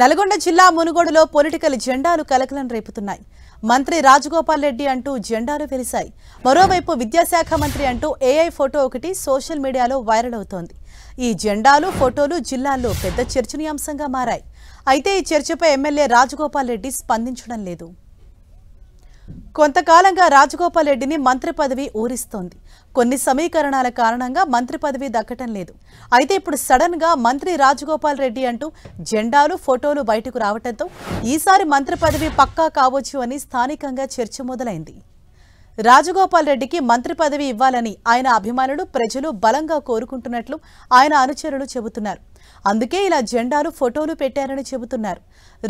నల్గొండ జిల్లా మునుగోడులో పొలిటికల్ జెండాలు కలకలం రేపుతున్నాయి. మంత్రి రాజగోపాల్ రెడ్డి అంటూ జెండాలు వెలిశాయి. మరోవైపు విద్యాశాఖ మంత్రి అంటూ ఏఐ ఫోటో ఒకటి సోషల్ మీడియాలో వైరల్ అవుతోంది. ఈ జెండాలు ఫోటోలు జిల్లాల్లో పెద్ద చర్చనీయాంశంగా మారాయి. అయితే ఈ చర్చపై ఎమ్మెల్యే రాజగోపాల్ రెడ్డి స్పందించడం లేదు. కొంతకాలంగా రాజగోపాల్ రెడ్డిని మంత్రి పదవి ఊరిస్తోంది. కొన్ని సమీకరణాల కారణంగా మంత్రి పదవి దక్కటం లేదు. అయితే ఇప్పుడు సడన్ గా మంత్రి రాజగోపాల్ రెడ్డి అంటూ జెండాలు ఫోటోలు బయటకు రావడంతో ఈసారి మంత్రి పదవి పక్కా కావచ్చు అని స్థానికంగా చర్చ మొదలైంది. రాజగోపాల్ రెడ్డికి మంత్రి పదవి ఇవ్వాలని ఆయన అభిమానులు ప్రజలు బలంగా కోరుకుంటున్నట్లు ఆయన అనుచరులు చెబుతున్నారు. అందుకే ఇలా జెండాలు ఫోటోలు పెట్టారని చెబుతున్నారు.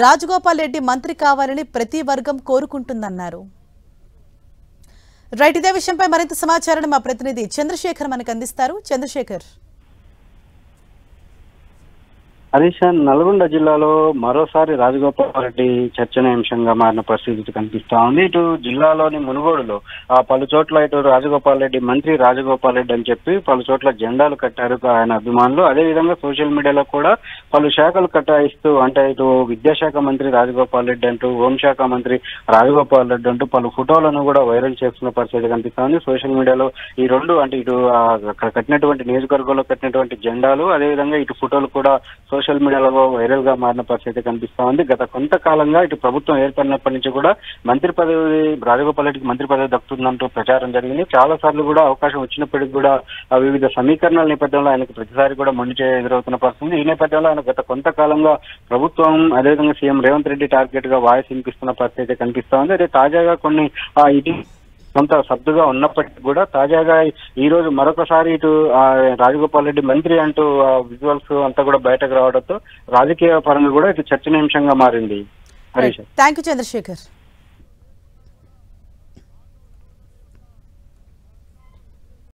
రాజగోపాల్ రెడ్డి మంత్రి కావాలని ప్రతి వర్గం కోరుకుంటుందన్నారు. రైట్, ఇదే విషయంపై మరింత సమాచారాన్ని మా ప్రతినిధి చంద్రశేఖర్ మనకు అందిస్తారు. చంద్రశేఖర్. హరీష్, నల్గొండ జిల్లాలో మరోసారి రాజగోపాల్ రెడ్డి చర్చనీయాంశంగా మారిన పరిస్థితి కనిపిస్తా ఉంది. ఇటు జిల్లాలోని మునుగోడులో పలు చోట్ల ఇటు రాజగోపాల్ రెడ్డి మంత్రి రాజగోపాల్ రెడ్డి అని చెప్పి పలు చోట్ల జెండాలు కట్టారు ఆయన అభిమానులు. అదేవిధంగా సోషల్ మీడియాలో కూడా పలు శాఖలు కట్టాయిస్తూ, అంటే ఇటు విద్యాశాఖ మంత్రి రాజగోపాల్ రెడ్డి అంటూ, హోంశాఖ మంత్రి రాజగోపాల్ రెడ్డి అంటూ పలు ఫోటోలను కూడా వైరల్ చేస్తున్న పరిస్థితి కనిపిస్తా ఉంది. సోషల్ మీడియాలో ఈ రెండు, అంటే ఇటు కట్టినటువంటి నియోజకవర్గంలో కట్టినటువంటి జెండాలు, అదేవిధంగా ఇటు ఫోటోలు కూడా సోషల్ మీడియాలో వైరల్ గా మారిన పరిస్థితి కనిపిస్తా ఉంది. గత కొంతకాలంగా ఇటు ప్రభుత్వం ఏర్పడినప్పటి నుంచి కూడా మంత్రి పదవి రాజగోపాల్ రెడ్డికి మంత్రి పదవి దక్కుతుందంటూ ప్రచారం జరిగింది. చాలా సార్లు కూడా అవకాశం వచ్చినప్పటికీ కూడా వివిధ సమీకరణల నేపథ్యంలో ఆయనకు ప్రతిసారి కూడా మొండి ఎదురవుతున్న పరిస్థితి. ఈ నేపథ్యంలో ఆయన గత కొంతకాలంగా ప్రభుత్వం, అదేవిధంగా సీఎం రేవంత్ రెడ్డి టార్గెట్ గా వాయిస్ వినిపిస్తున్న పరిస్థితి కనిపిస్తా ఉంది. అదే తాజాగా కొన్ని ఇటు కొంత సర్దుగా ఉన్నప్పటికీ కూడా తాజాగా ఈ రోజు మరొకసారి ఇటు రాజగోపాల్ రెడ్డి మంత్రి అంటూ విజువల్స్ అంతా కూడా బయటకు రావడంతో రాజకీయ పరంగా కూడా ఇటు చర్చనీయాంశంగా మారింది. Thank you Chandrasekhar.